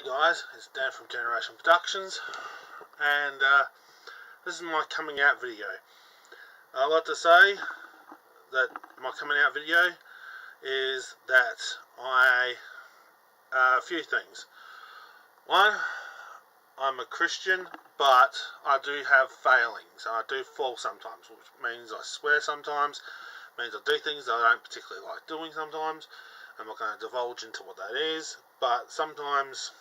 guys, it's Dan from Generation Productions, and this is my coming out video. I'd like to say that my coming out video is that a few things. One, I'm a Christian, but I do have failings. I do fall sometimes, which means I swear sometimes, means I do things that I don't particularly like doing sometimes. I'm not going to divulge into what that is, but sometimes,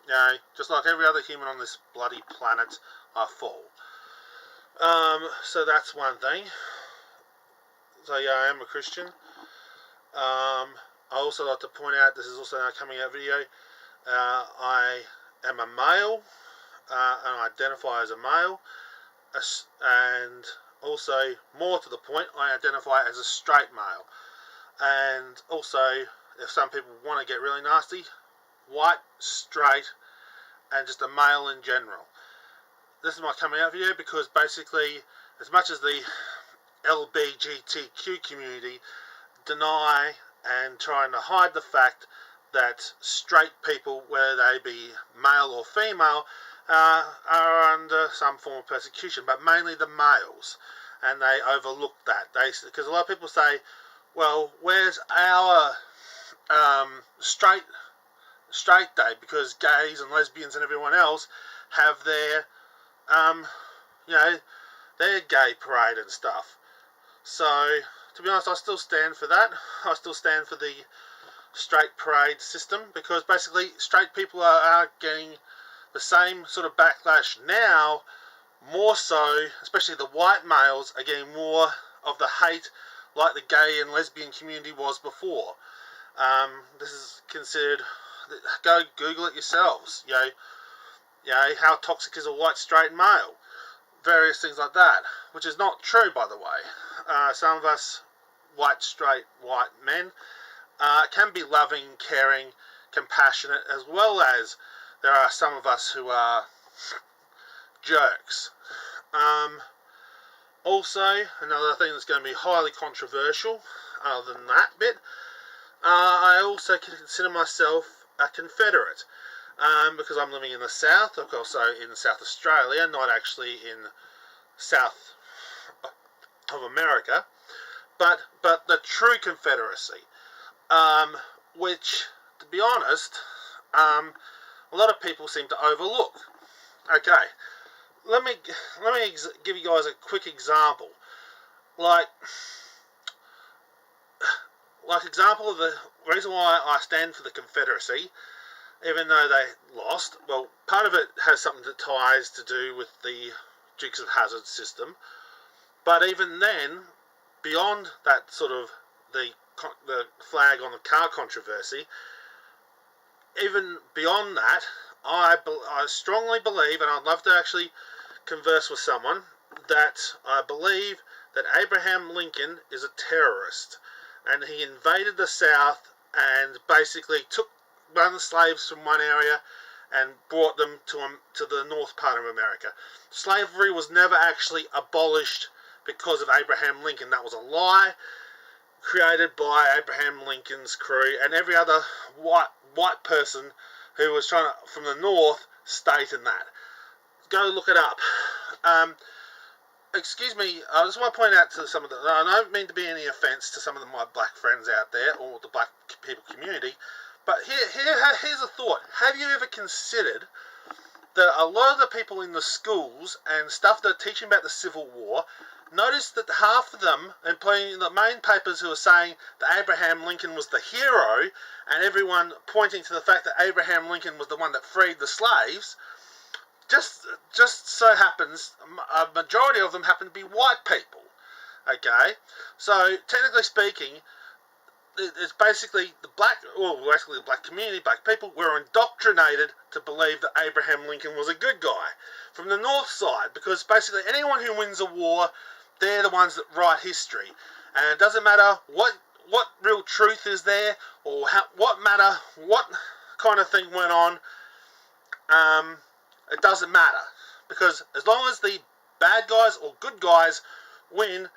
you know, just like every other human on this bloody planet, I fall. So that's one thing. So yeah, I am a Christian. I also like to point out, this is also a coming out video, I am a male, and I identify as a male, and also, more to the point, I identify as a straight male. And also, if some people want to get really nasty, white, straight, and just a male in general. This is my coming out video because basically, as much as the LGBTQ community deny and trying to hide the fact that straight people, whether they be male or female, are under some form of persecution, but mainly the males, and they overlook that. Because a lot of people say, well, where's our straight day? Because gays and lesbians and everyone else have their, their gay parade and stuff. So, to be honest, I still stand for that. I still stand for the straight parade system, because basically straight people are getting the same sort of backlash now, more so, especially the white males are getting more of the hate like the gay and lesbian community was before. This is considered, go Google it yourselves, how toxic is a white straight male, various things like that, which is not true, by the way. Some of us white straight white men can be loving, caring, compassionate, as well as there are some of us who are jerks. Also, another thing that's going to be highly controversial, other than that bit, I also consider myself a Confederate, because I'm living in the South, of course, so in South Australia, not actually in South of America, but the true Confederacy, which, to be honest, a lot of people seem to overlook. Okay. Let me give you guys a quick example. Like example of the reason why I stand for the Confederacy, even though they lost. Well, part of it has something that ties to do with the Dukes of Hazzard system. But even then, beyond that sort of the flag on the car controversy, even beyond that, I strongly believe, and I'd love to actually converse with someone, that I believe that Abraham Lincoln is a terrorist, and he invaded the South and basically took one of the slaves from one area and brought them to the north part of America. Slavery was never actually abolished because of Abraham Lincoln. That was a lie created by Abraham Lincoln's crew and every other white person who was trying to, from the north, state in that. Go look it up. Excuse me, I just want to point out to some of the, I don't mean to be any offence to some of my black friends out there, or the black people community, but here's a thought. Have you ever considered that a lot of the people in the schools and stuff that are teaching about the Civil War, notice that half of them, including the main papers who are saying that Abraham Lincoln was the hero, and everyone pointing to the fact that Abraham Lincoln was the one that freed the slaves, just so happens, a majority of them happen to be white people. Okay? So, technically speaking, it's basically the black community, black people, were indoctrinated to believe that Abraham Lincoln was a good guy from the north side, because basically anyone who wins a war, they're the ones that write history, and it doesn't matter what real truth is there, or what kind of thing went on. It doesn't matter, because as long as the bad guys or good guys win,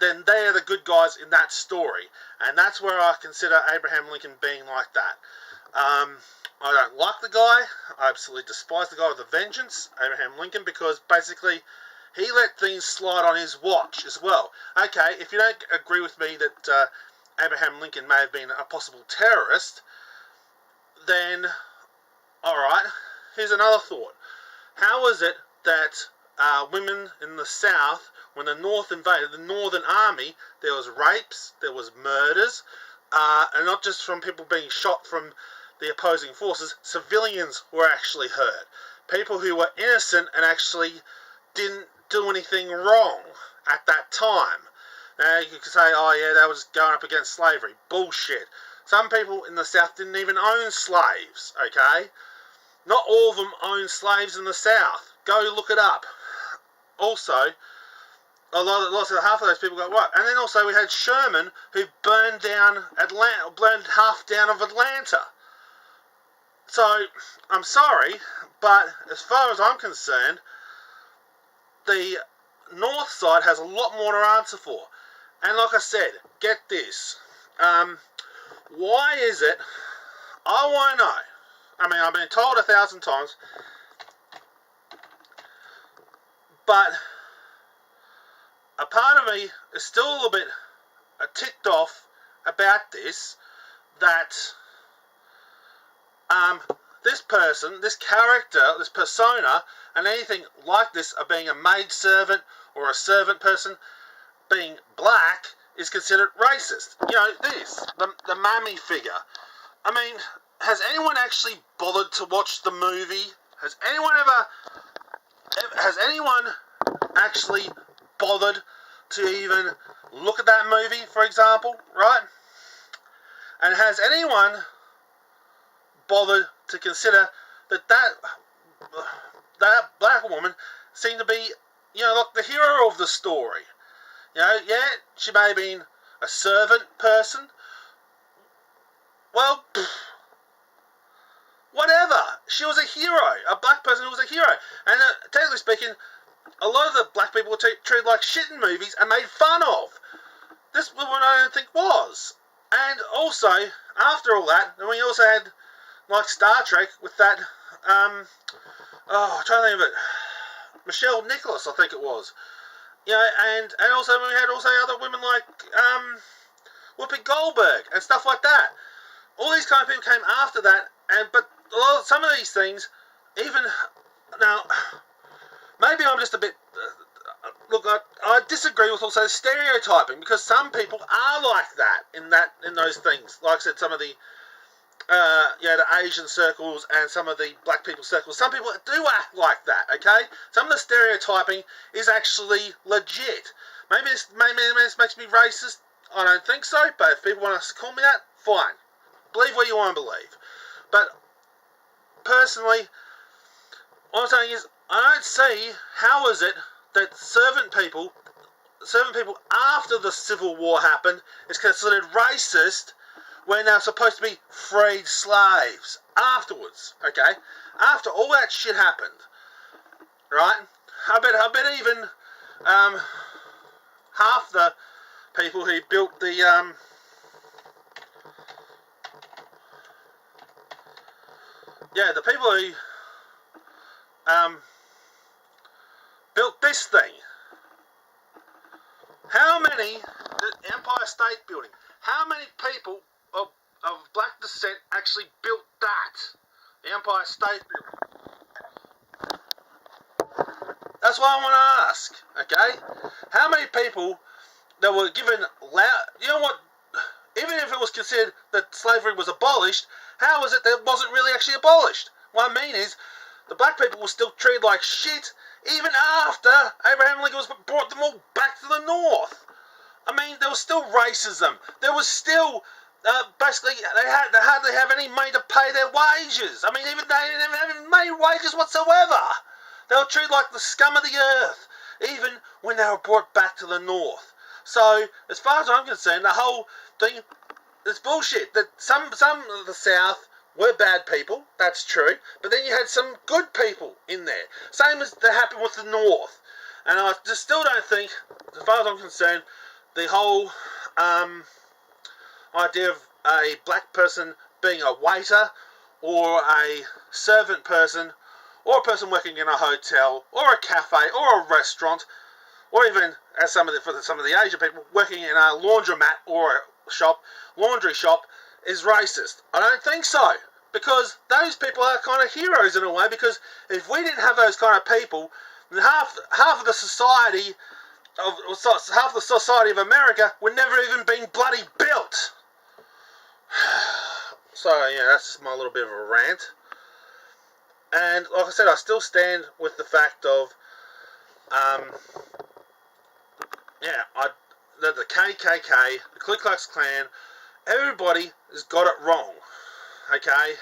then they are the good guys in that story, and that's where I consider Abraham Lincoln being like that. I don't like the guy. I absolutely despise the guy with a vengeance, Abraham Lincoln, because basically he let things slide on his watch as well. Okay, if you don't agree with me that Abraham Lincoln may have been a possible terrorist, then, alright, here's another thought. How is it that women in the South, when the North invaded, the Northern Army, there was rapes, there was murders, and not just from people being shot from the opposing forces, civilians were actually hurt. People who were innocent and actually didn't do anything wrong at that time. Now, you could say, oh yeah, that was going up against slavery. Bullshit. Some people in the South didn't even own slaves, okay? Not all of them owned slaves in the South. Go look it up. Also, half of those people got what? And then also we had Sherman, who burned down Atlanta, burned half down of Atlanta. So, I'm sorry, but as far as I'm concerned, the North side has a lot more to answer for. And like I said, get this. Why is it, I want to know, I mean, I've been told 1,000 times, but a part of me is still a little bit ticked off about this, that this person, this character, this persona, and anything like this of being a maidservant or a servant person, being black, is considered racist. You know, this, the mammy figure. I mean, has anyone actually bothered to watch the movie? Has anyone actually bothered to even look at that movie, for example, right? And has anyone bothered to consider that black woman seemed to be, you know, like the hero of the story? You know, yeah, she may have been a servant person. Well, whatever. She was a hero. A black person who was a hero. And technically speaking, a lot of the black people were treated like shit in movies and made fun of. This woman I don't think was. And also, after all that, then we also had, like Star Trek, with that, I'm trying to think of it, Michelle Nicholas, I think it was. You know, and also we had also other women like Whoopi Goldberg and stuff like that. All these kind of people came after that, but some of these things, even now, maybe I'm just a bit. Look, I disagree with also stereotyping, because some people are like that in those things. Like I said, some of the the Asian circles and some of the black people circles, some people do act like that, okay? Some of the stereotyping is actually legit. Maybe this makes me racist. I don't think so, but if people want to call me that, fine. Believe what you want to believe. But personally, what I'm saying is, I don't see how is it that servant people after the Civil War happened is considered racist when they're supposed to be freed slaves afterwards, okay? After all that shit happened, right? I bet even half the people who built the the people who built this thing, how many, the Empire State Building, how many people of black descent actually built that, the Empire State Building? That's what I want to ask, okay? How many people that were given, you know what, even if it was considered that slavery was abolished, how is it that it wasn't really actually abolished? What I mean is, the black people were still treated like shit, even after Abraham Lincoln brought them all back to the North. I mean, there was still racism. There was still, basically, they hardly have any money to pay their wages. I mean, even they didn't have any money wages whatsoever. They were treated like the scum of the earth, even when they were brought back to the North. So, as far as I'm concerned, the whole thing is bullshit. That some of the South were bad people, that's true, but then you had some good people in there. Same as that happened with the North. And I just still don't think, as far as I'm concerned, the whole idea of a black person being a waiter or a servant person or a person working in a hotel or a cafe or a restaurant, or even as some of the Asian people working in a laundromat or a laundry shop is racist. I don't think so, because those people are kind of heroes in a way, because if we didn't have those kind of people, then half of the society of America would never even been bloody built. So yeah, that's just my little bit of a rant. And like I said, I still stand with the fact of the KKK, the Ku Klux Klan, everybody has got it wrong. Okay?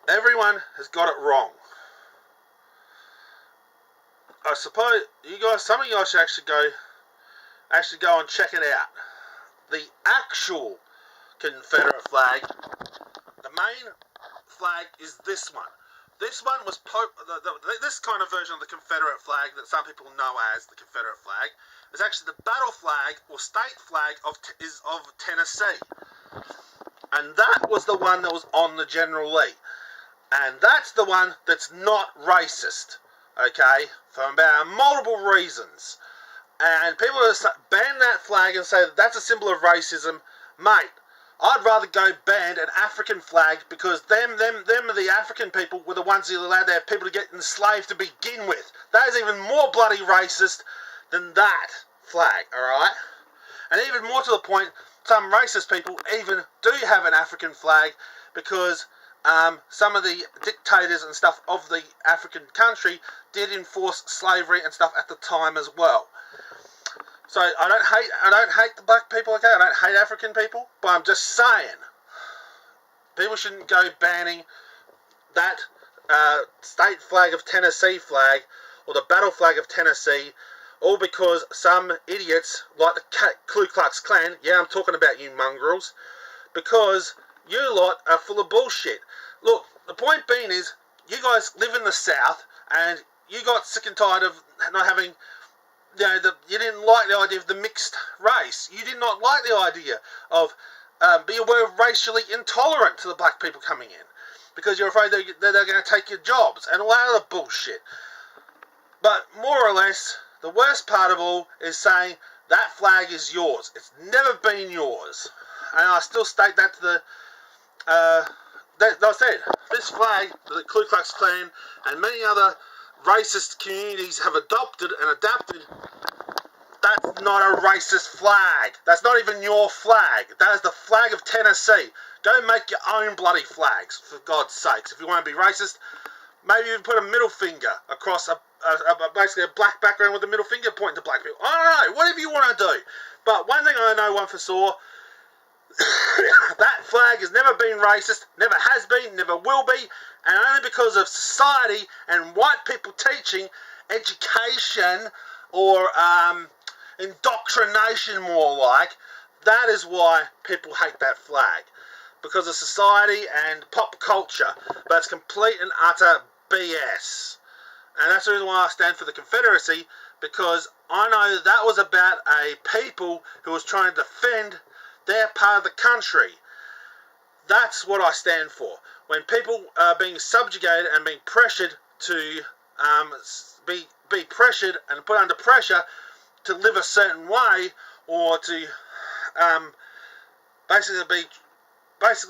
Everyone has got it wrong. I suppose some of you guys should actually go and check it out. The actual Confederate flag, the main flag is this one. This one was this kind of version of the Confederate flag that some people know as the Confederate flag is actually the battle flag or state flag of Tennessee, and that was the one that was on the General Lee, and that's the one that's not racist. Okay, for about multiple reasons, and people ban that flag and say that that's a symbol of racism, mate. I'd rather go ban an African flag, because them are the African people were the ones who allowed their people to get enslaved to begin with. That is even more bloody racist than that flag, alright? And even more to the point, some racist people even do have an African flag, because some of the dictators and stuff of the African country did enforce slavery and stuff at the time as well. So I don't hate the black people, okay? I don't hate African people, but I'm just saying, people shouldn't go banning that state flag of Tennessee flag, or the battle flag of Tennessee, all because some idiots like the Ku Klux Klan, yeah, I'm talking about you mongrels, because you lot are full of bullshit. Look, the point being is, you guys live in the South, and you got sick and tired of not having... you didn't like the idea of the mixed race. You did not like the idea of you were racially intolerant to the black people coming in, because you're afraid that they're going to take your jobs and all that other bullshit. But more or less, the worst part of all is saying that flag is yours. It's never been yours, and I still state that to the. That I said, this flag, the Ku Klux Klan and many other racist communities have adopted and adapted, that's not a racist flag. That's not even your flag. That is the flag of Tennessee. Go make your own bloody flags, for God's sakes. If you want to be racist, maybe even put a middle finger across basically a black background with a middle finger pointing to black people. I don't know, whatever you want to do. But one thing I know one for sure, that flag has never been racist, never has been, never will be, and only because of society and white people teaching education or indoctrination, more like, that is why people hate that flag. Because of society and pop culture. But it's complete and utter BS. And that's the reason why I stand for the Confederacy, because I know that was about a people who was trying to defend their part of the country. That's what I stand for. When people are being subjugated and being pressured to be pressured and put under pressure to live a certain way, or to basically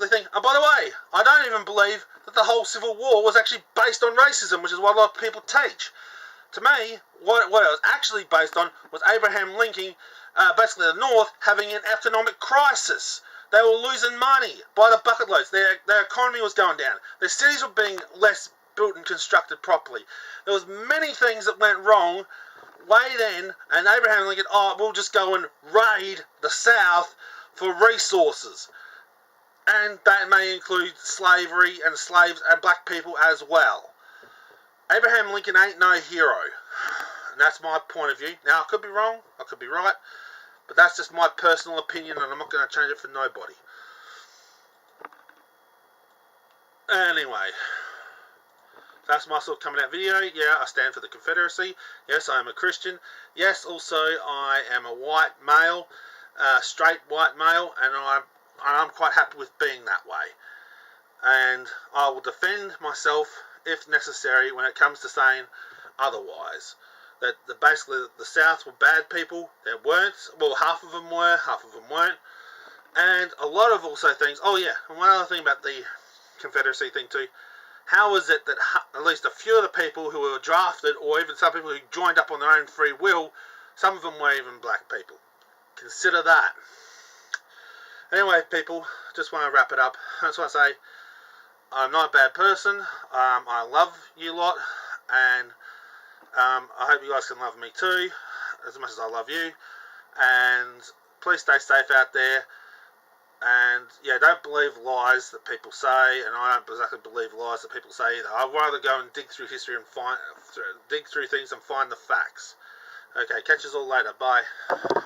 think, oh, by the way, I don't even believe that the whole Civil War was actually based on racism, which is what a lot of people teach. To me, what it was actually based on was Abraham Lincoln, basically the North, having an economic crisis. They were losing money by the bucket loads. Their economy was going down. Their cities were being less built and constructed properly. There was many things that went wrong way then, and Abraham Lincoln, we'll just go and raid the South for resources. And that may include slavery and slaves and black people as well. Abraham Lincoln ain't no hero. And that's my point of view. Now, I could be wrong, I could be right, but that's just my personal opinion, and I'm not going to change it for nobody. Anyway, That's my sort of coming out video. Yeah, I stand for the Confederacy. Yes, I am a Christian. Yes, also I am a white male, straight white male, and I'm quite happy with being that way. And I will defend myself if necessary when it comes to saying otherwise. That basically the South were bad people. There weren't. Well, half of them were, half of them weren't. And a lot of also things. Oh yeah, and one other thing about the Confederacy thing too. How is it that at least a few of the people who were drafted, or even some people who joined up on their own free will, some of them were even black people? Consider that. Anyway, people, just want to wrap it up. I just want to say, I'm not a bad person. I love you lot, and I hope you guys can love me too, as much as I love you. And please stay safe out there. And yeah, don't believe lies that people say, and I don't exactly believe lies that people say either. I'd rather go and dig through history and dig through things and find the facts. Okay, catch us all later. Bye.